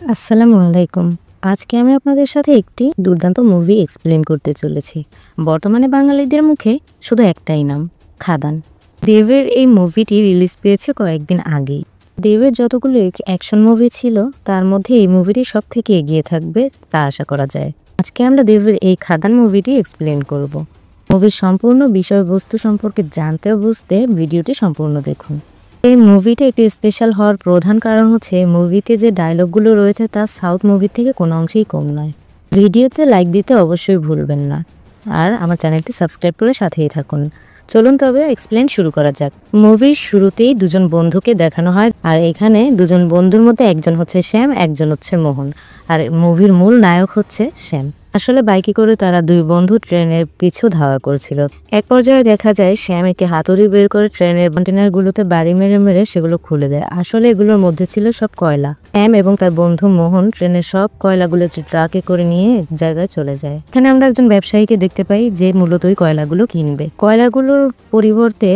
আসসালামু আলাইকুম। আজকে আমি আপনাদের সাথে একটি দুর্দান্ত মুভি এক্সপ্লেন করতে চলেছি। বর্তমানে বাঙালিদের মুখে শুধু একটাই নাম, খাদান। দেবের এই মুভিটি রিলিজ পেয়েছে কয়েকদিন আগেই। দেবের যতগুলো অ্যাকশন মুভি ছিল তার মধ্যে এই মুভিটি সবথেকে এগিয়ে থাকবে তা আশা করা যায়। আজকে আমরা দেবের এই খাদান মুভিটি এক্সপ্লেন করব। মুভির সম্পূর্ণ বিষয়বস্তু সম্পর্কে জানতে ও বুঝতে ভিডিওটি সম্পূর্ণ দেখুন। এই মুভিটা একটি স্পেশাল হওয়ার প্রধান কারণ হচ্ছে মুভিতে যে ডায়লগগুলো রয়েছে তা সাউথ মুভি থেকে কোনো অংশেই কম নয়। ভিডিওতে লাইক দিতে অবশ্যই ভুলবেন না, আর আমার চ্যানেলটি সাবস্ক্রাইব করে সাথেই থাকুন। চলুন তবে এক্সপ্লেন শুরু করা যাক। মুভির শুরুতেই দুজন বন্ধুকে দেখানো হয়, আর এখানে দুজন বন্ধুর মধ্যে একজন হচ্ছে শ্যাম, একজন হচ্ছে মোহন। আর মুভির মূল নায়ক হচ্ছে শ্যাম। আসলে বাইকে করে তারা দুই বন্ধু ট্রেনের পিছু ধাওয়া করছিল। এক পর্যায়ে দেখা যায় শ্যাম একটি হাতুড়ি বের করে ট্রেনের কন্টেনার গুলোতে বাড়ি মেরে মেরে সেগুলো খুলে দেয়। আসলে এগুলোর মধ্যে ছিল সব কয়লা। শ্যাম এবং তার বন্ধু মোহন ট্রেনের সব কয়লাগুলো একটি ট্রাকে করে নিয়ে এক জায়গায় চলে যায়। এখানে আমরা একজন ব্যবসায়ীকে দেখতে পাই যে মূলত ওই কয়লাগুলো কিনবে। কয়লাগুলোর পরিবর্তে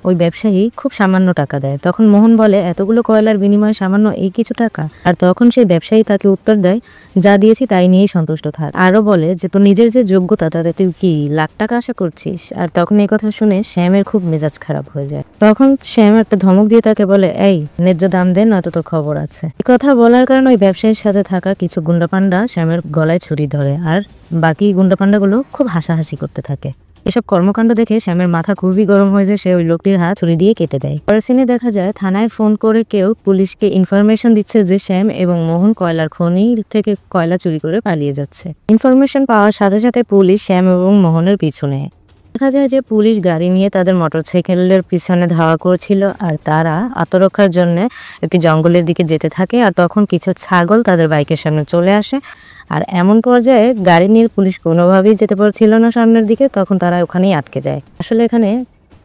ওই ব্যবসায়ী খুব সামান্য টাকা দেয়। তখন মোহন বলে, এতগুলো কয়লার বিনিময়ে সামান্য এই কিছু টাকা? আর তখন সেই ব্যবসায়ী তাকে উত্তর দেয়, যা দিয়েছি তাই নিয়েই সন্তুষ্ট থাক। আরো বলে যে তোর নিজের যে যোগ্যতা তাতে তুই কি লাখ টাকা আশা করছিস? আর তখন এই কথা শুনে শ্যামের খুব মেজাজ খারাপ হয়ে যায়। তখন শ্যাম একটা ধমক দিয়ে তাকে বলে, এই ন্যায্য দাম দেন, নয়তো তোর খবর আছে। এই কথা বলার কারণে ওই ব্যবসায়ীর সাথে থাকা কিছু গুন্ডাপান্ডা শ্যামের গলায় ছুরি ধরে, আর বাকি গুন্ডাপান্ডাগুলো খুব হাসাহাসি করতে থাকে। এসব কর্মকাণ্ড দেখে শ্যামের মাথা খুবই গরম হয়ে যায়। সে ওই লোকটির হাত ছুরি দিয়ে কেটে দেয়। পরের সিনে দেখা যায় থানায় ফোন করে কেউ পুলিশকে ইনফরমেশন দিচ্ছে যে শ্যাম এবং মোহন কয়লার খনি থেকে কয়লা চুরি করে পালিয়ে যাচ্ছে। ইনফরমেশন পাওয়ার সাথে সাথে পুলিশ শ্যাম এবং মোহনের পিছু নেয়। দেখা যায় যে পুলিশ গাড়ি নিয়ে তাদের মোটরসাইকেলের পিছনে ধাওয়া করছিল, আর তারা আত্মরক্ষার জন্য একটি জঙ্গলের দিকে যেতে থাকে। আর তখন কিছু ছাগল তাদের বাইকের সামনে চলে আসে, আর এমন পর্যায়ে গাড়ি নিয়ে পুলিশ কোনোভাবেই যেতে পারছিল না সামনের দিকে। তখন তারা ওখানেই আটকে যায়। আসলে এখানে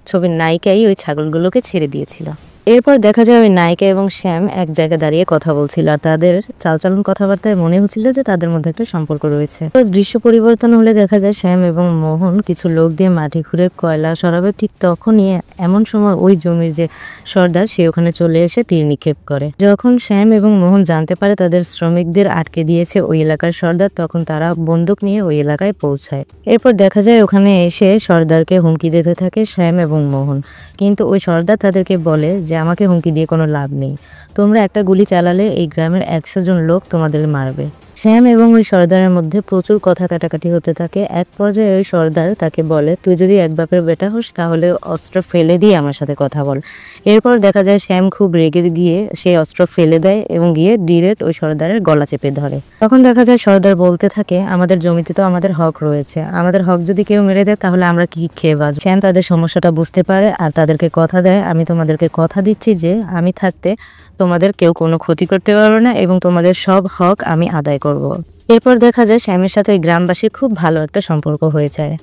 ছবির নায়িকাই ওই ছাগলগুলোকে ছেড়ে দিয়েছিল। এরপর দেখা যায় ওই নায়িকা এবং শ্যাম এক জায়গায় দাঁড়িয়ে কথা বলছিল, আর তাদের চালচলন কথাবার্তায় মনে হচ্ছিল যে তাদের মধ্যে একটা সম্পর্ক রয়েছে। দৃশ্য পরিবর্তন হলে দেখা যায় শ্যাম এবং মোহন কিছু লোক দিয়ে মাটি খুঁড়ে কয়লা সরাবে। ঠিক তখনই এমন সময় ওই জমির যে সর্দার সে ওখানে চলে এসে তীর নিক্ষেপ করে। যখন শ্যাম এবং মোহন জানতে পারে তাদের শ্রমিকদের আটকে দিয়েছে ওই এলাকার সর্দার, তখন তারা বন্দুক নিয়ে ওই এলাকায় পৌঁছায়। এরপর দেখা যায় ওখানে এসে সর্দারকে হুমকি দিতে থাকে শ্যাম এবং মোহন। কিন্তু ওই সর্দার তাদেরকে বলে যে আমাকে হুমকি দিয়ে কোনো লাভ নেই, তোমরা একটা গুলি চালালে এই গ্রামের 100 জন লোক তোমাদের মারবে। শ্যাম এবং ওই সর্দারের মধ্যে প্রচুর কথা কাটাকাটি হতে থাকে। এক পর্যায়ে ওই সর্দার তাকে বলে, তুই যদি এক বাপের বেটা হোস তাহলে অস্ত্র ফেলে দিয়ে আমার সাথে কথা বল। এরপর দেখা যায় শ্যাম খুব রেগে গিয়ে সেই অস্ত্র ফেলে দেয় এবং গিয়ে ডিরেক্ট ওই সর্দারের গলা চেপে ধরে। তখন দেখা যায় সর্দার বলতে থাকে, আমাদের জমিতে তো আমাদের হক রয়েছে, আমাদের হক যদি কেউ মেরে দেয় তাহলে আমরা কি খেয়ে বাঁচব? শ্যাম তাদের সমস্যাটা বুঝতে পারে আর তাদেরকে কথা দেয়, আমি তোমাদেরকে কথা দিচ্ছি যে আমি থাকতে তোমাদের কেউ কোনো ক্ষতি করতে পারবে না এবং তোমাদের সব হক আমি আদায় করব। এরপর দেখা যায় শ্যামের সাথে ওই গ্রামবাসীর খুব ভালো একটা সম্পর্ক হয়ে যায়।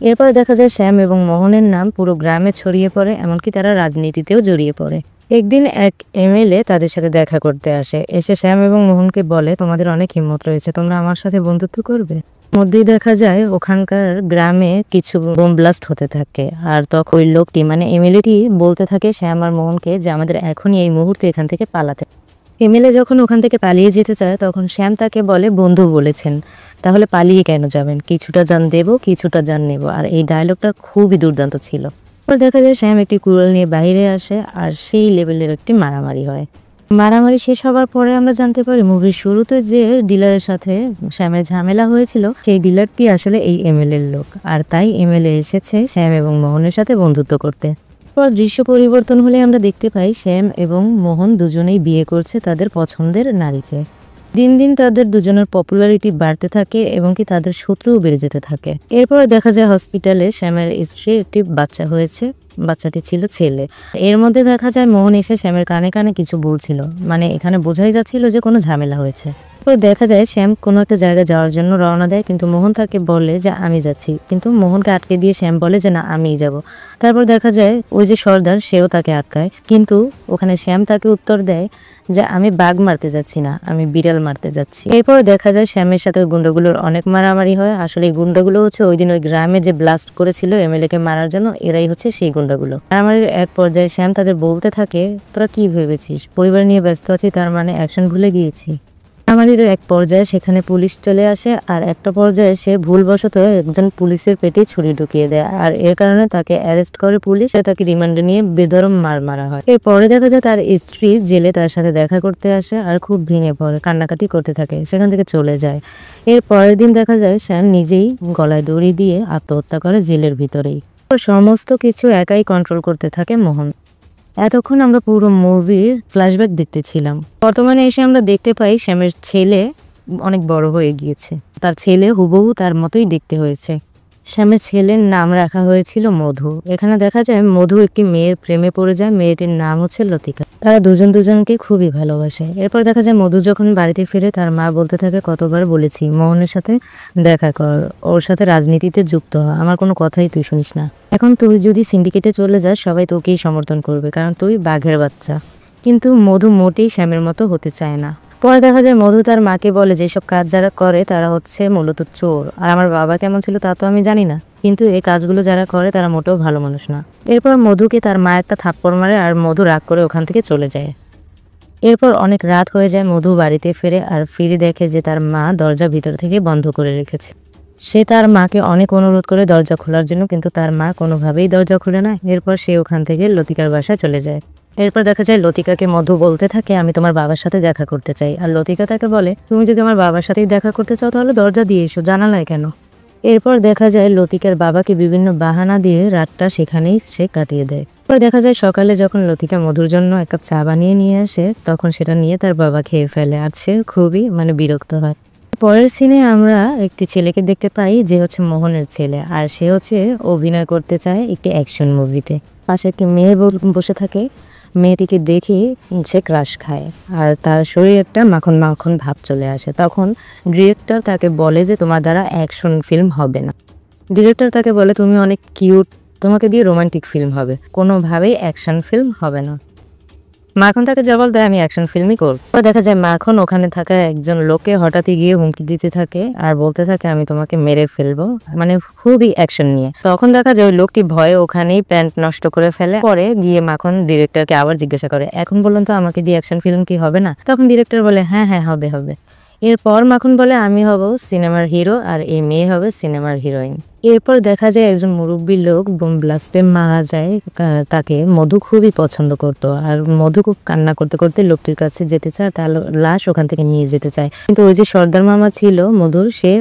এরপর দেখা যায় শ্যাম এবং মোহনের নাম পুরো গ্রামে ছড়িয়ে পড়ে, এমনকি তারা রাজনীতিতেও জড়িয়ে পড়ে। একদিন এক এমএলএ তাদের সাথে দেখা করতে আসে। এসে শ্যাম এবং মোহনকে বলে, তোমাদের অনেক হিম্মত রয়েছে, তোমরা আমার সাথে বন্ধুত্ব করবে? মধ্যেই দেখা যায় ওখানকার গ্রামে কিছু বোম ব্লাস্ট হতে থাকে। আর তখন ওই লোকটি মানে এমএলএটি বলতে থাকে শ্যাম আর মোহনকে যে আমাদের এখনই এই মুহূর্তে এখান থেকে পালাতে। এমএলএ যখন ওখান থেকে পালিয়ে যেতে চায় তখন শ্যাম তাকে বলে, বন্ধু বলেছেন, তাহলে পালিয়ে কেন যাবেন? কিছুটা যান দেব, কিছুটা যান নেব। আর এই ডায়লগটা খুবই দুর্দান্ত ছিল। পরে দেখা যায় শ্যাম একটি কুড়াল নিয়ে বাইরে আসে, আর সেই লেভেলের একটি মারামারি হয়। মারামারি শেষ হবার পরে আমরা জানতে পারি মুভির শুরুতে যে ডিলারের সাথে শ্যামের ঝামেলা হয়েছিল সেই ডিলারটি আসলে এই এমএলএর লোক, আর তাই এমএলএ এসেছে শ্যাম এবং মোহনের সাথে বন্ধুত্ব করতে। পর দৃশ্য পরিবর্তন হলে আমরা দেখতে পাই শ্যাম এবং মোহন দুজনেই বিয়ে করছে তাদের পছন্দের নারীকে। দিন দিন তাদের দুজনের পপুলারিটি বাড়তে থাকে এবং কি তাদের শত্রুও বেড়ে যেতে থাকে। এরপরে দেখা যায় হসপিটালে শ্যামের স্ত্রীর একটি বাচ্চা হয়েছে, বাচ্চাটি ছিল ছেলে। এর মধ্যে দেখা যায় মোহন এসে শ্যামের কানে কানে কিছু বলছিল, মানে এখানে বোঝাই যাচ্ছিল যে কোনো ঝামেলা হয়েছে। এরপর দেখা যায় শ্যাম কোনো একটা জায়গায় যাওয়ার জন্য রওনা দেয়, কিন্তু মোহন তাকে বলে যে আমি যাচ্ছি, কিন্তু মোহনকে আটকে দিয়ে শ্যাম বলে যে না আমিই যাব। তারপর দেখা যায় ওই যে সর্দার সেও তাকে আটকায়, কিন্তু ওখানে শ্যাম তাকে উত্তর দেয় যে আমি বাঘ মারতে যাচ্ছি না, আমি বিড়াল মারতে যাচ্ছি। এরপর দেখা যায় শ্যামের সাথে গুন্ডাগুলোর অনেক মারামারি হয়। আসলে এই গুন্ডাগুলো হচ্ছে ওই দিন ওই গ্রামে যে ব্লাস্ট করেছিল এমএলএ কে মারার জন্য, এরাই হচ্ছে সেই গুন্ডাগুলো। মারামারির এক পর্যায়ে শ্যাম তাদের বলতে থাকে, তোরা কি ভেবেছিস পরিবার নিয়ে ব্যস্ত আছি তার মানে অ্যাকশন ভুলে গিয়েছি? মারামারির এক পর্যায়ে সেখানে পুলিশ চলে আসে আর একটা পর্যায়ে সে ভুলবশত একজন পুলিশের পেটে ছুরি ঢুকিয়ে দেয় আর এর কারণে তাকে অ্যারেস্ট করে পুলিশ, তাকে রিমান্ডে নিয়ে বেধড়ক মারা হয়। এরপরে দেখা যায় তার স্ত্রী জেলে তার সাথে দেখা করতে আসে আর খুব ভেঙে পড়ে, কান্নাকাটি করতে থাকে, সেখান থেকে চলে যায়। এর পরের দিন দেখা যায় শ্যাম নিজেই গলায় দড়ি দিয়ে আত্মহত্যা করে জেলের ভিতরেই। সমস্ত কিছু একাই কন্ট্রোল করতে থাকে মোহন। এতক্ষণ আমরা পুরো মুভির ফ্ল্যাশব্যাক দেখতেছিলাম। বর্তমানে এসে আমরা দেখতে পাই শ্যামের ছেলে অনেক বড় হয়ে গিয়েছে, তার ছেলে হুবহু তার মতোই দেখতে হয়েছে। শ্যামের ছেলের নাম রাখা হয়েছিল মধু। এখানে দেখা যায় মধু একটি মেয়ের প্রেমে পড়ে যায়, মেয়েটির নাম হচ্ছে লতিকা। তারা দুজনকে খুবই ভালোবাসে। এরপর দেখা যায় মধু যখন বাড়িতে ফিরে তার মা বলতে থাকে, কতবার বলেছি মোহনের সাথে দেখা কর, ওর সাথে রাজনীতিতে যুক্ত হ, আমার কোনো কথাই তুই শুনিস না। এখন তুই যদি সিন্ডিকেটে চলে যাস সবাই তোকেই সমর্থন করবে, কারণ তুই বাঘের বাচ্চা। কিন্তু মধু মোটেই শ্যামের মতো হতে চায় না। পরে দেখা যায় মধু তার মাকে বলে যেসব কাজ যারা করে তারা হচ্ছে মূলত চোর, আর আমার বাবা কেমন ছিল তা তো আমি জানি না, কিন্তু এই কাজগুলো যারা করে তারা মোটেও ভালো মানুষ না। এরপর মধুকে তার মা একটা থাপ্পড় মারে আর মধু রাগ করে ওখান থেকে চলে যায়। এরপর অনেক রাত হয়ে যায়, মধু বাড়িতে ফিরে আর ফিরে দেখে যে তার মা দরজা ভিতর থেকে বন্ধ করে রেখেছে। সে তার মাকে অনেক অনুরোধ করে দরজা খোলার জন্য, কিন্তু তার মা কোনোভাবেই দরজা খুলে না। এরপর সে ওখান থেকে লতিকার বাসায় চলে যায়। এরপর দেখা যায় লতিকাকে মধু বলতে থাকে, আমি তোমার বাবার সাথে দেখা করতে চাই। আর লতিকা তাকে বলে, তুমি যদি আমার বাবার সাথেই দেখা করতে চাও তাহলে দরজা দিয়ে এসো, জানালায় কেন। এরপর দেখা যায় লতিকার বাবাকে বিভিন্ন বাহানা দিয়ে রাতটা সেখানেই সে কাটিয়ে দেয়। এরপর দেখা যায় সকালে যখন লতিকা মধুর জন্য এক কাপ চা বানিয়ে নিয়ে আসে তখন সেটা নিয়ে তার বাবা খেয়ে ফেলে আর সে খুবই বিরক্ত হয়। পরের সিনে আমরা একটি ছেলেকে দেখতে পাই যে হচ্ছে মোহনের ছেলে, আর সে হচ্ছে অভিনয় করতে চায় একটি অ্যাকশন মুভিতে। পাশে একটি মেয়ে বসে থাকে, মেয়েটিকে দেখে সে ক্রাশ খায় আর তার শরীরে একটা মাখন মাখন ভাব চলে আসে। তখন ডিরেক্টর তাকে বলে যে তোমার দ্বারা অ্যাকশন ফিল্ম হবে না। ডিরেক্টর তাকে বলে তুমি অনেক কিউট, তোমাকে দিয়ে রোমান্টিক ফিল্ম হবে, কোনোভাবেই অ্যাকশন ফিল্ম হবে না। মাখন তাকে জবাব দেয় আমি অ্যাকশন ফিল্মই করব। দেখা যায় মাখন ওখানে থাকা একজন লোককে হঠাৎই গিয়ে হুমকি দিতে থাকে আর বলতে থাকে আমি তোমাকে মেরে ফেলবো, খুবই অ্যাকশন নিয়ে। তখন দেখা যায় ওই লোকটি ভয়ে ওখানেই প্যান্ট নষ্ট করে ফেলে। পরে গিয়ে মাখন ডিরেক্টরকে আবার জিজ্ঞাসা করে, এখন বলুন তো আমাকে দিয়ে অ্যাকশন ফিল্ম কি হবে না? তখন ডিরেক্টর বলে হ্যাঁ হ্যাঁ হবে হবে। এরপর মাখন বলে আমি হব সিনেমার হিরো আর এই মেয়ে হবে সিনেমার হিরোইন। এরপর দেখা যায় একজন মুরব্বী লোক বোম ব্লাস্টে মারা যায়। তাকে মধু খুবই পছন্দ করতো আর মধু খুব কান্না করতে করতে লোকটির কাছে যেতে চায়, তার লাশ ওখান থেকে নিয়ে যেতে চায়। কিন্তু ওই যে সর্দার মামা ছিল মধুর, সে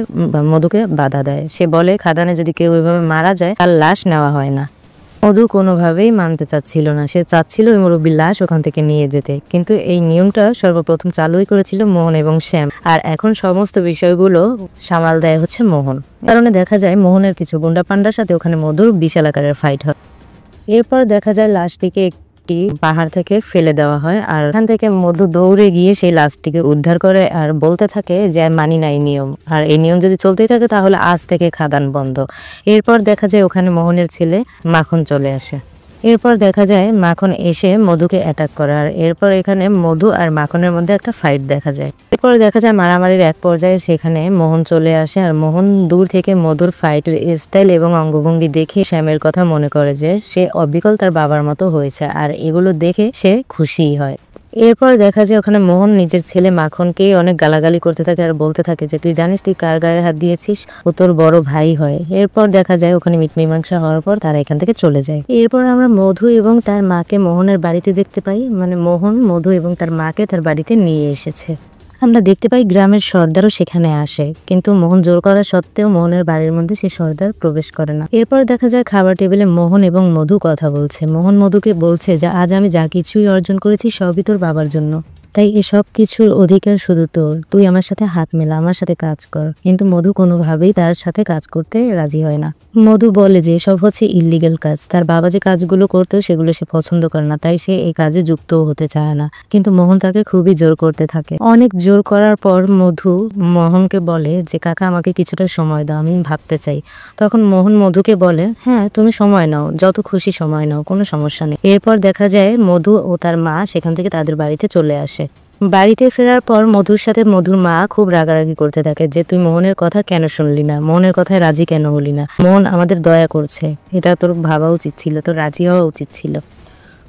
মধুকে বাধা দেয়। সে বলে খাদানে যদি কেউ ওইভাবে মারা যায় তার লাশ নেওয়া হয় না। মধু কোনোভাবেই মানতে চাচ্ছিল না, সে চাচ্ছিল ওই মুরব্বীর লাশ ওখান থেকে নিয়ে যেতে। কিন্তু এই নিয়মটা সর্বপ্রথম চালুই করেছিল মোহন এবং শ্যাম, আর এখন সমস্ত বিষয়গুলো সামাল দেয় হচ্ছে মোহন। কারণে দেখা যায় মোহনের কিছু গুন্ডা পান্ডার সাথে ওখানে মধুর বিশাল আকারের ফাইট হয়। এরপর দেখা যায় লাশটিকে একটি পাহাড় থেকে ফেলে দেওয়া হয় আর এখান থেকে মধু দৌড়ে গিয়ে সেই লাশটিকে উদ্ধার করে আর বলতে থাকে যে মানি নাই নিয়ম, আর এই নিয়ম যদি চলতেই থাকে তাহলে আজ থেকে খাদান বন্ধ। এরপর দেখা যায় ওখানে মোহনের ছেলে মাখন চলে আসে। এরপর দেখা যায় মাখন এসে মধুকে অ্যাটাক করে আর এরপর এখানে মধু আর মাখনের মধ্যে একটা ফাইট দেখা যায়। এরপর দেখা যায় মারামারির এক পর্যায়ে সেখানে মোহন চলে আসে আর মোহন দূর থেকে মধুর ফাইটের স্টাইল এবং অঙ্গভঙ্গি দেখে শ্যামের কথা মনে করে যে সে অবিকল তার বাবার মতো হয়েছে আর এগুলো দেখে সে খুশিই হয়। এরপর দেখা যায় ওখানে মোহন নিজের ছেলে মাখনকে অনেক গালাগালি করতে থাকে আর বলতে থাকে যে তুই জানিস তুই কার গায়ে হাত দিয়েছিস, ও তোর বড় ভাই হয়। এরপর দেখা যায় ওখানে মিটমীমাংসা হওয়ার পর তারা এখান থেকে চলে যায়। এরপর আমরা মধু এবং তার মাকে মোহনের বাড়িতে দেখতে পাই, মোহন মধু এবং তার মাকে তার বাড়িতে নিয়ে এসেছে। আমরা দেখতে পাই গ্রামের সর্দারও সেখানে আসে, কিন্তু মোহন জোর করা সত্ত্বেও মোহনের বাড়ির মধ্যে সে সর্দার প্রবেশ করে না। এরপর দেখা যায় খাবার টেবিলে মোহন এবং মধু কথা বলছে। মোহন মধুকে বলছে যে আজ আমি যা কিছুই অর্জন করেছি সবই তোর বাবার জন্য, তাই এসব কিছুর অধিকার শুধু তোর, তুই আমার সাথে হাত মেলা, আমার সাথে কাজ কর। কিন্তু মধু কোনোভাবেই তার সাথে কাজ করতে রাজি হয় না। মধু বলে যে এসব হচ্ছে ইল্লিগেল কাজ, তার বাবা যে কাজগুলো করতো সেগুলো সে পছন্দ করে না, তাই সে এই কাজে যুক্তও হতে চায় না। কিন্তু মোহন তাকে খুবই জোর করতে থাকে। অনেক জোর করার পর মধু মোহনকে বলে যে কাকা আমাকে কিছুটা সময় দাও, আমি ভাবতে চাই। তখন মোহন মধুকে বলে হ্যাঁ তুমি সময় নাও, যত খুশি সময় নাও, কোনো সমস্যা নেই। এরপর দেখা যায় মধু ও তার মা সেখান থেকে তাদের বাড়িতে চলে আসে। বাড়িতে ফেরার পর মধুর সাথে মধুর মা খুব রাগারাগি করতে থাকে যে তুই মোহনের কথা কেন শুনলি না, মোহনের কথায় রাজি কেন হলি না, মোহন আমাদের দয়া করছে, এটা তোর ভাবা উচিত ছিল, তোর রাজি হওয়া উচিত ছিল।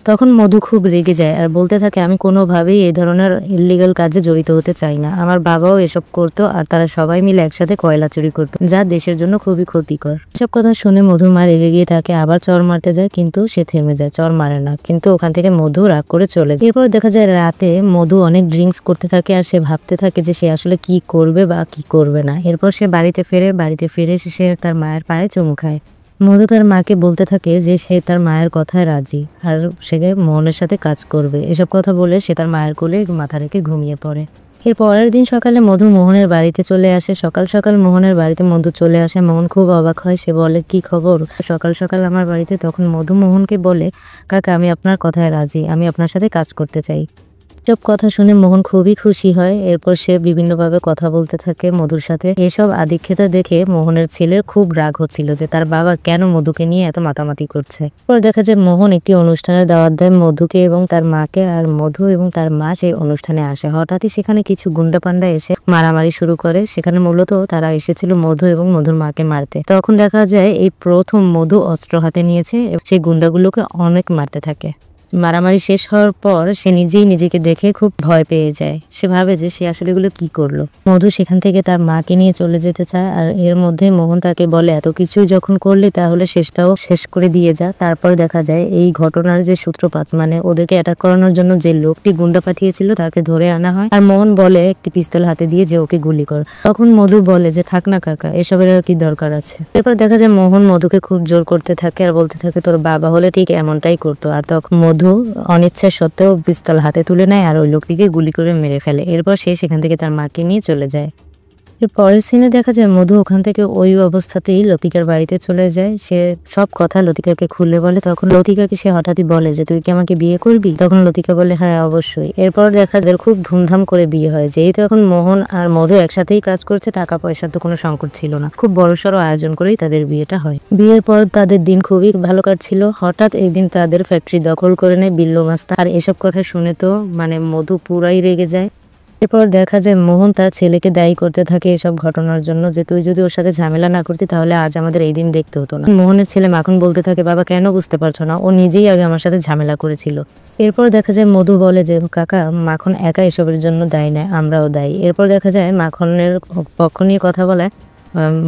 তখন মধু খুব রেগে যায় আর বলতে থাকে আমি কোনোভাবেই এই ধরনের ইলিগাল কাজে জড়িত হতে চাই না। আমার বাবাও এসব করতো আর তারা সবাই মিলে একসাথে কয়লা চুরি করতো, যা দেশের জন্য খুবই ক্ষতিকর। এসব কথা শুনে মধুর মা রেগে গিয়ে তাকে আবার চর মারতে যায়, কিন্তু সে থেমে যায়, চর মারে না। কিন্তু ওখান থেকে মধু রাগ করে চলে যায়। এরপর দেখা যায় রাতে মধু অনেক ড্রিঙ্কস করতে থাকে আর সে ভাবতে থাকে যে সে আসলে কি করবে বা কি করবে না। এরপর সে বাড়িতে ফিরে সে তার মায়ের পায়ে চুমু খায়। মধু তার মাকে বলতে থাকে যে সে তার মায়ের কথায় রাজি আর সে মোহনের সাথে কাজ করবে। এসব কথা বলে সে তার মায়ের কোলে মাথা রেখে ঘুমিয়ে পড়ে। এর পরের দিন সকালে মধু মোহনের বাড়িতে চলে আসে। সকাল সকাল মোহনের বাড়িতে মধু চলে আসে। মোহন খুব অবাক হয়, সে বলে কি খবর সকাল সকাল আমার বাড়িতে? তখন মধু মোহনকে বলে কাকা আমি আপনার কথায় রাজি, আমি আপনার সাথে কাজ করতে চাই। সব কথা শুনে মোহন খুবই খুশি হয়। এরপর সে বিভিন্নভাবে কথা বলতে থাকে মধুর সাথে। এসব আদিক্ষেতা দেখে মোহনের ছেলের খুব রাগ হচ্ছিল যে তার বাবা কেন মধুকে নিয়ে এত মাতামাতি করছে। এরপর দেখা যায় মোহন একটি অনুষ্ঠানে দাওয়াত দেয় মধুকে এবং তার মাকে, আর মধু এবং তার মা সেই অনুষ্ঠানে আসে। হঠাৎই সেখানে কিছু গুন্ডা পান্ডা এসে মারামারি শুরু করে। সেখানে মূলত তারা এসেছিল মধু এবং মধুর মাকে মারতে। তখন দেখা যায় এই প্রথম মধু অস্ত্র হাতে নিয়েছে এবং সেই গুন্ডাগুলোকে অনেক মারতে থাকে। মারামারি শেষ হওয়ার পর সে নিজেই নিজেকে দেখে খুব ভয় পেয়ে যায়। সে ভাবে যে সে আসলে এগুলো কি করলো। মধু সেখান থেকে তার মাকে নিয়ে চলে যেতে চায় আর এর মধ্যে মোহন তাকে বলে এত কিছুই যখন করলি তাহলে শেষটাও শেষ করে দিয়ে যা। তারপর দেখা যায় এই ঘটনার যে সূত্রপাত, মানে ওদেরকে অ্যাটাক করানোর জন্য যে লোকটি গুন্ডা পাঠিয়েছিল তাকে ধরে আনা হয় আর মোহন বলে একটি পিস্তল হাতে দিয়ে যে ওকে গুলি কর। তখন মধু বলে যে থাক না কাকা, এসবের আর কি দরকার আছে। এরপর দেখা যায় মোহন মধুকে খুব জোর করতে থাকে আর বলতে থাকে তোর বাবা হলে ঠিক এমনটাই করতো। আর তখন মধু অনিচ্ছা সত্ত্বেও পিস্তল হাতে তুলে নেয় আর ওই লোকটিকে গুলি করে মেরে ফেলে। এরপর সে সেখান থেকে তার মাকে নিয়ে চলে যায়। এর পরের সিনে দেখা যায় মধু ওখান থেকে ওই অবস্থাতেই লতিকার বাড়িতে চলে যায়। সে সব কথা লতিকাকে খুলে বলে। তখন লতিকাকে সে হঠাৎই বলে যে তুই কি আমাকে বিয়ে করবি? তখন লতিকা বলে হ্যাঁ অবশ্যই। এরপর দেখা যায় খুব ধুমধাম করে বিয়ে হয়। যেহেতু এখন মোহন আর মধু একসাথেই কাজ করছে, টাকা পয়সার তো কোনো সংকট ছিল না, খুব বড়সড় আয়োজন করেই তাদের বিয়েটা হয়। বিয়ের পর তাদের দিন খুবই ভালো কাটছিল। হঠাৎ একদিন তাদের ফ্যাক্টরি দখল করে নেয় বিল্লু মাস্টার। আর এসব কথা শুনে তো মানে মধু পুরাই রেগে যায়। এরপর দেখা যায় মোহন তার ছেলেকে দায়ী করতে থাকে এসব ঘটনার জন্য, যে তুই যদি ওর সাথে ঝামেলা না করতি তাহলে আজ আমাদের এই দিন দেখতে হতো না। মোহনের ছেলে মাখন বলতে থাকে বাবা কেন বুঝতে পারছো না, ও নিজেই আগে আমার সাথে ঝামেলা করেছিল। এরপর দেখা যায় মধু বলে যে কাকা মাখন একা এসবের জন্য দায়ী নয়, আমরাও দায়ী। এরপর দেখা যায় মাখনের পক্ষ নিয়ে কথা বলায়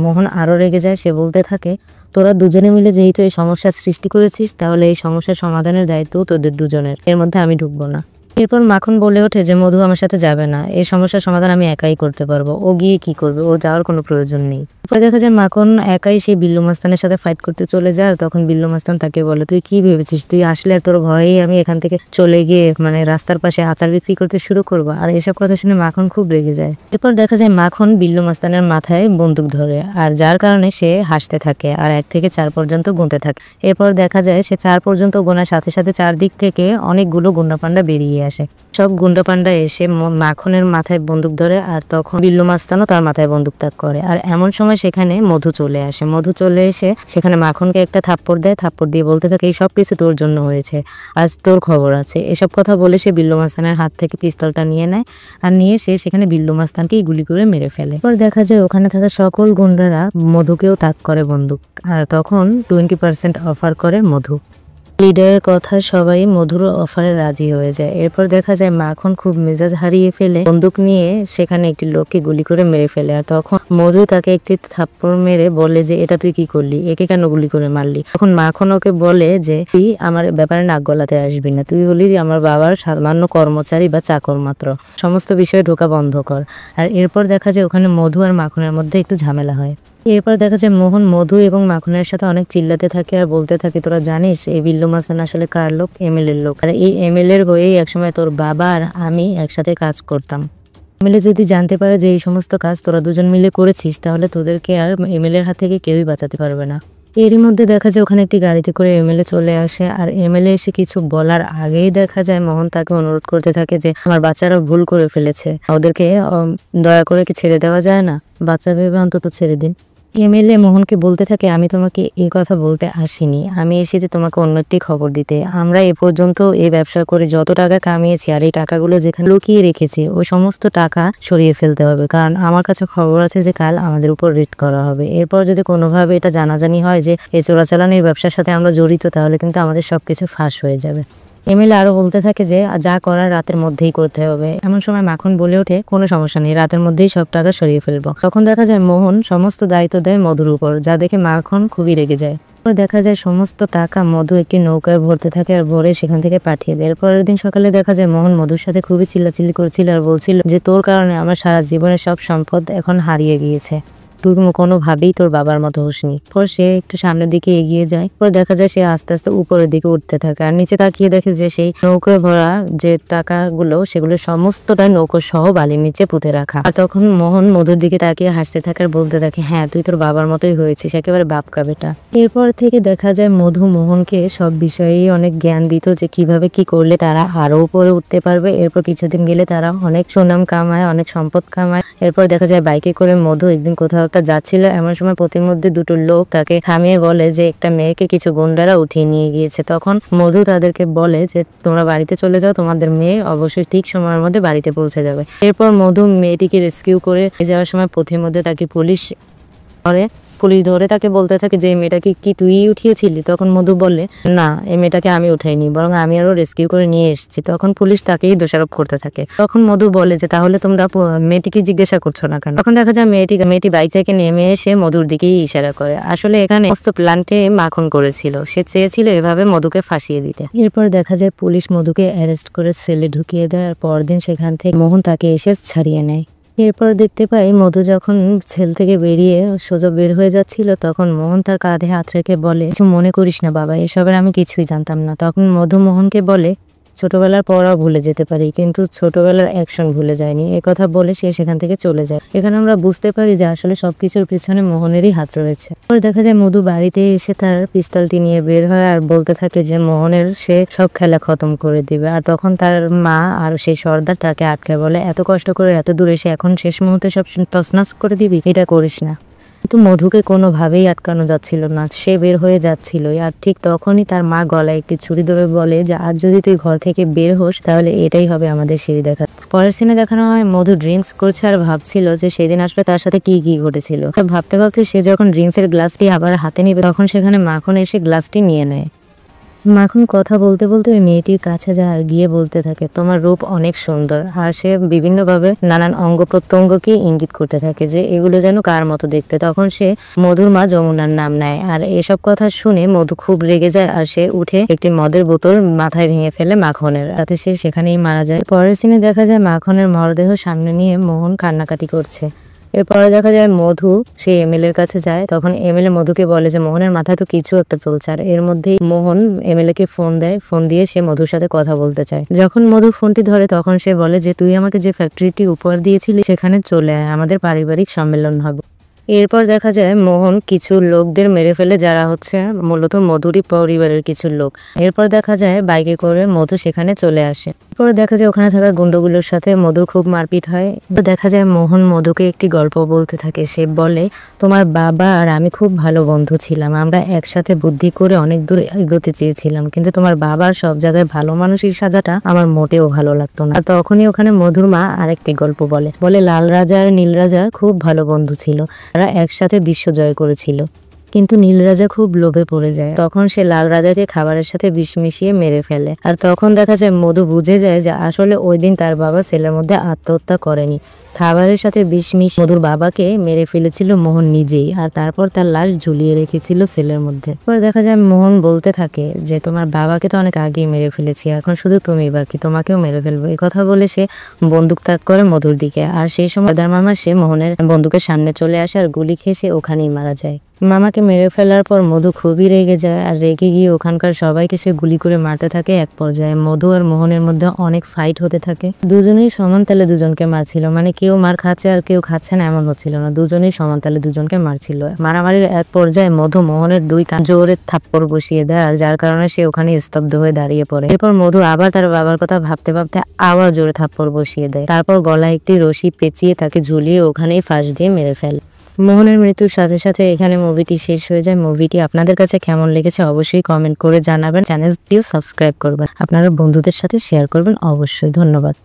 মোহন আরো রেগে যায়। সে বলতে থাকে তোরা দুজনে মিলে যেহেতু এই সমস্যার সৃষ্টি করেছিস তাহলে এই সমস্যার সমাধানের দায়িত্ব তোদের দুজনের, এর মধ্যে আমি ঢুকবো না। এরপর মাখন বলে ওঠে যে মধু আমার সাথে যাবে না, এই সমস্যার সমাধান আমি একাই করতে পারবো, ও গিয়ে কি করবে, ওর যাওয়ার কোনো প্রয়োজন নেই। পরে দেখা যায় মাখন একাই সেই বিল্লু মাস্তানের সাথে ফাইট করতে চলে যায়। তখন বিল্লু মাস্তান তাকে বলে তুই কি ভেবেছিস তুই আসলে আর তোর ভয়েই আমি এখান থেকে চলে গিয়ে মানে রাস্তার পাশে আচার বিক্রি করতে শুরু করবো? আর এসব কথা শুনে মাখন খুব রেগে যায়। এরপর দেখা যায় মাখন বিল্লু মাস্তানের মাথায় বন্দুক ধরে, আর যার কারণে সে হাসতে থাকে আর 1 থেকে 4 পর্যন্ত গুনতে থাকে। এরপর দেখা যায় সে 4 পর্যন্ত গোনার সাথে সাথে চারদিক থেকে অনেকগুলো গুন্ডা পান্ডা বেরিয়ে আসে। সব গুন্ডা পান্ডা এসে মাখনের মাথায় বন্দুক ধরে আর তখন বিল্লু মাস্তানও তার মাথায় বন্দুক তাক করে। আর এমন সময় সেখানে মধু চলে আসে। মধু চলে এসে সেখানে মাখনকে একটা থাপ্পড় দেয়, থাপ্পড় দিয়ে বলতে থাকে এই সব কিছু তোর জন্য হয়েছে, আজ তোর খবর আছে। এসব কথা বলে সে বিল্লু মাস্তানের হাত থেকে পিস্তলটা নিয়ে নেয় আর নিয়ে সে সেখানে বিল্লু মাস্তানকেই গুলি করে মেরে ফেলে। এরপর দেখা যায় ওখানে থাকা সকল গুন্ডারা মধুকেও তাক করে বন্দুক, আর তখন 20% অফার করে মধু। লিডারের কথা সবাই মধুর অফারে রাজি হয়ে যায়। এরপর দেখা যায় মাখন খুব মেজাজ হারিয়ে ফেলে বন্দুক নিয়ে সেখানে একটি লোককে গুলি করে মেরে ফেলে। আর তখন মধু তাকে একটি থাপ্পড় মেরে বলে যে এটা তুই কি করলি, একে কেন গুলি করে মারলি? তখন মাখন ওকে বলে যে তুই আমার ব্যাপারে নাক গলাতে আসবি না, তুই হলি আমার বাবার সামান্য কর্মচারী বা চাকর মাত্র, সমস্ত বিষয়ে ঢোকা বন্ধ কর। আর এরপর দেখা যায় ওখানে মধু আর মাখনের মধ্যে একটু ঝামেলা হয়। এরপর দেখা যায় মোহন মধু এবং মাখনের সাথে অনেক চিল্লাতে থাকে আর বলতে থাকে তোরা জানিস এই বিল্লু মাস্তান আসলে কার লোক? এমএলএর লোক। আর এই এমএলএর হয়েই একসময় তোর বাবা আর আমি একসাথে কাজ করতাম। এমএলএ যদি জানতে পারে যে এই সমস্ত কাজ তোরা দুজন মিলে করেছিস তাহলে তোদেরকে আর এমএলএর হাত থেকে কেউই বাঁচাতে পারবে না। এরই মধ্যে দেখা যায় ওখানে একটি গাড়িতে করে এমএলএ চলে আসে। আর এমএলএ এসে কিছু বলার আগেই দেখা যায় মোহন তাকে অনুরোধ করতে থাকে যে আমার বাচ্চারা ভুল করে ফেলেছে, ওদেরকে দয়া করে কি ছেড়ে দেওয়া যায় না? বাচ্চা ভেবে অন্তত ছেড়ে দিন। এমএলএ মোহনকে বলতে থাকে আমি তোমাকে এই কথা বলতে আসিনি, আমি এসেছি তোমাকে অন্য একটি খবর দিতে। আমরা এ পর্যন্ত এই ব্যবসা করে যত টাকা কামিয়েছি আর এই টাকাগুলো যেখানে লুকিয়ে রেখেছি ওই সমস্ত টাকা সরিয়ে ফেলতে হবে, কারণ আমার কাছে খবর আছে যে কাল আমাদের উপর রেড করা হবে। এরপর যদি কোনোভাবে এটা জানাজানি হয় যে এই চোরাচালানির ব্যবসার সাথে আমরা জড়িত তাহলে কিন্তু আমাদের সবকিছু ফাঁস হয়ে যাবে। এমএলএ আরো বলতে থাকে যে যা করার রাতের মধ্যেই করতে হবে। এমন সময় মাখন বলে ওঠে, কোনো সমস্যা নেই, রাতের মধ্যেই সব টাকা সরিয়ে ফেলবো। তখন দেখা যায় মোহন সমস্ত দায়িত্ব দেয় মধুর উপর, যা দেখে মাখন খুবই রেগে যায়। দেখা যায় সমস্ত টাকা মধু একটি নৌকায় ভরতে থাকে আর ভরে সেখান থেকে পাঠিয়ে দেয়। পরের দিন সকালে দেখা যায় মোহন মধুর সাথে খুবই চিল্লাচিল্লি করছিল আর বলছিল যে তোর কারণে আমার সারা জীবনের সব সম্পদ এখন হারিয়ে গিয়েছে, তুই কোনোভাবেই তোর বাবার মতো হোসনি। পর সে একটু সামনের দিকে এগিয়ে যায়, পর দেখা যায় সে আস্তে আস্তে উপরের দিকে উঠতে থাকে আর নিচে তাকিয়ে দেখে যে সেই নৌকায় ভরা যে টাকাগুলো সেগুলো সমস্তটাই নৌকো সহ বালির নিচে পুঁতে রাখা। আর তখন মোহন মধুর দিকে তাকিয়ে হাসতে থাকে আর বলতে থাকে, হ্যাঁ তুই তোর বাবার মতোই হয়েছিস, একেবারে বাপকা বেটা। এরপর থেকে দেখা যায় মধু মোহনকে সব বিষয়েই অনেক জ্ঞান দিত যে কিভাবে কি করলে তারা আরো উপরে উঠতে পারবে। এরপর কিছুদিন গেলে তারা অনেক সুনাম কামায়, অনেক সম্পদ কামায়। এরপর দেখা যায় বাইকে করে মধু একদিন কোথাও একটা যাচ্ছিল, এমন সময় পথের মধ্যে দুটো লোক তাকে থামিয়ে বলে যে একটা মেয়েকে কিছু গুন্ডারা উঠিয়ে নিয়ে গিয়েছে। তখন মধু তাদেরকে বলে যে তোমরা বাড়িতে চলে যাও, তোমাদের মেয়ে অবশ্যই ঠিক সময়ের মধ্যে বাড়িতে পৌঁছে যাবে। এরপর মধু মেয়েটিকে রেস্কিউ করে যাওয়ার সময় পথের মধ্যে তাকে পুলিশ ধরে তাকে বলতে থাকে যে এই মেয়েটাকে কি তুই উঠিয়েছিলি? তখন মধু বলে, না এই মেয়েটাকে আমি উঠাইনি, বরং আমি আরো রেস্কিউ করে নিয়ে এসেছি। তখন পুলিশ তাকেই দোষারোপ করতে থাকে। তখন মধু বলে যে তাহলে তোমরা মেয়েটিকে জিজ্ঞাসা করছো না কেন? তখন দেখা যায় মেয়েটি বাইক থেকে নেমে এসে মধুর দিকেই ইশারা করে। আসলে এখানে সমস্ত প্ল্যানটে মাখন করেছিল, সে চেয়েছিল এভাবে মধুকে ফাঁসিয়ে দিতে। এরপর দেখা যায় পুলিশ মধুকে অ্যারেস্ট করে সেলে ঢুকিয়ে দেয় আর পরদিন সেখান থেকে মোহন তাকে এসে ছাড়িয়ে নেয়। এরপর দেখতে পাই মধু যখন সেল থেকে বেরিয়ে সোজা বের হয়ে যাচ্ছিল, তখন মোহন তার কাঁধে হাত রেখে বলে, কিছু মনে করিস না বাবা, এসবের আমি কিছুই জানতাম না। তখন মধু মোহনকে বলে, ছোটবেলার পড়া ভুলে যেতে পারি কিন্তু ছোটবেলার অ্যাকশন ভুলে যায়নি। কথা বলে সে সেখান থেকে চলে যায়। এখানে আমরা বুঝতে পারি যে আসলে সবকিছুর পিছনে মোহনেরই হাত রয়েছে। পরে দেখা যায় মধু বাড়িতে এসে তার পিস্তলটি নিয়ে বের হয় আর বলতে থাকে যে মোহনের সে সব খেলা খতম করে দিবে। আর তখন তার মা আর সেই সর্দার তাকে আটকে বলে, এত কষ্ট করে এত দূরে এসে এখন শেষ মুহূর্তে সব তছনছ করে দিবি, এটা করিস না। কিন্তু মধুকে কোনোভাবেই আটকানো যাচ্ছিল না, সে বের হয়ে যাচ্ছিল। আর ঠিক তখনই তার মা গলায় একটি ছুরি ধরে বলে যে আজ যদি তুই ঘর থেকে বের হোস তাহলে এটাই হবে আমাদের সিঁড়ি দেখা। পরের সিনে দেখানো হয় মধু ড্রিঙ্কস করছে আর ভাবছিল যে সেদিন আসলে তার সাথে কি কি ঘটেছিল। ভাবতে ভাবতে সে যখন ড্রিঙ্কসের গ্লাসটি আবার হাতে নেবে তখন সেখানে মাখন এসে গ্লাসটি নিয়ে নেয়। মাখন কথা বলতে বলতে ওই মেয়েটির কাছে যায় আর গিয়ে বলতে থাকে, তোমার রূপ অনেক সুন্দর। আর সে বিভিন্নভাবে নানান অঙ্গ প্রত্যঙ্গকে ইঙ্গিত করতে থাকে যে এগুলো যেন কার মতো দেখতে। তখন সে মধুর মা যমুনার নাম নেয় আর এসব কথা শুনে মধু খুব রেগে যায় আর সে উঠে একটি মদের বোতল মাথায় ভেঙে ফেলে মাখনের, তাতে সে সেখানেই মারা যায়। পরের সিনে দেখা যায় মাখনের মরদেহ সামনে নিয়ে মোহন কান্নাকাটি করছে। এরপরে দেখা যায় মধু সে এমএলএর কাছে যায়। তখন এমএলএ মধুকে বলে যে মোহনের মাথায় তো কিছু একটা চলছে। আর এর মধ্যেই মোহন এমএলএ কে ফোন দেয়, ফোন দিয়ে সে মধুর সাথে কথা বলতে চায়। যখন মধু ফোনটি ধরে তখন সে বলে যে তুই আমাকে যে ফ্যাক্টরিটি উপহার দিয়েছিলি সেখানে চলে আয়, আমাদের পারিবারিক সম্মেলন হবে। এরপর দেখা যায় মোহন কিছু লোকদের মেরে ফেলে যারা হচ্ছে মূলত মধুরই পরিবারের কিছু লোক। এরপর দেখা যায় বাইকে করে মধু সেখানে চলে আসে। এরপর দেখা যায় ওখানে থাকা গুন্ডগুলোর সাথে মধুর খুব মারপিট হয়। দেখা যায় মোহন মধুকে একটি গল্প বলতে থাকে। সে বলে, তোমার বাবা আর আমি খুব ভালো বন্ধু ছিলাম, আমরা একসাথে বুদ্ধি করে অনেক দূর এগোতে চেয়েছিলাম, কিন্তু তোমার বাবার সব জায়গায় ভালো মানুষের সাজাটা আমার মোটেও ভালো লাগতো না। আর তখনই ওখানে মধুর মা আরেকটি গল্প বলে লাল রাজা আর নীল রাজা খুব ভালো বন্ধু ছিল, তারা একসাথে বিশ্ব জয় করেছিল। কিন্তু নীল রাজা খুব লোভে পড়ে যায়, তখন সে লাল রাজাকে খাবারের সাথে বিষ মিশিয়ে মেরে ফেলে। আর তখন দেখা যায় মধু বুঝে যায় যে আসলে ওই দিন তার বাবা ছেলের মধ্যে আত্মহত্যা করেনি, খাবারের সাথে বিষ মিশিয়ে মধুর বাবাকে মেরে ফেলেছিল মোহন নিজেই, আর তারপর তার লাশ ঝুলিয়ে রেখেছিল সেলের মধ্যে। পরে দেখা যায় মোহন বলতে থাকে যে তোমার বাবাকে তো অনেক আগেই মেরে ফেলেছি, এখন শুধু তুমি বাকি, তোমাকেও মেরে ফেলবো। এই কথা বলে সে বন্দুক তাক করে মধুর দিকে। আর সেই সময় দাদার মামা সে মোহনের বন্দুকের সামনে চলে আসে আর গুলি খেয়ে সে ওখানেই মারা যায়। মামাকে মেরে ফেলার পর মধু খুবই রেগে যায় আর রেগে গিয়ে ওখানকার সবাইকে সে গুলি করে মারতে থাকে। এক পর্যায়ে মধু আর মোহনের মধ্যে অনেক ফাইট হতে থাকে। দুজনেই সমান তালে দুজনকে মারছিল, মানে কেউ মার খাচ্ছে আর কেউ খাচ্ছে না এমন হচ্ছিল না, দুজনেই সমান তালে দুজনকে মারছিল। মারামারির এক পর্যায়ে মধু মোহনের দুই কান জোরে থাপ্পড় বসিয়ে দেয় আর যার কারণে সে ওখানে স্তব্ধ হয়ে দাঁড়িয়ে পড়ে। এরপর মধু আবার তার বাবার কথা ভাবতে ভাবতে আবার জোরে থাপ্পড় বসিয়ে দেয়, তারপর গলায় একটি রশি পেঁচিয়ে তাকে ঝুলিয়ে ওখানেই ফাঁস দিয়ে মেরে ফেলে। মোহনের মৃত্যুর সাথে সাথে এখানে মুভিটি শেষ হয়ে যায়। মুভিটি আপনাদের কাছে কেমন লেগেছে অবশ্যই কমেন্ট করে জানাবেন, চ্যানেলটিও সাবস্ক্রাইব করবেন, আপনারা বন্ধুদের সাথে শেয়ার করবেন অবশ্যই। ধন্যবাদ।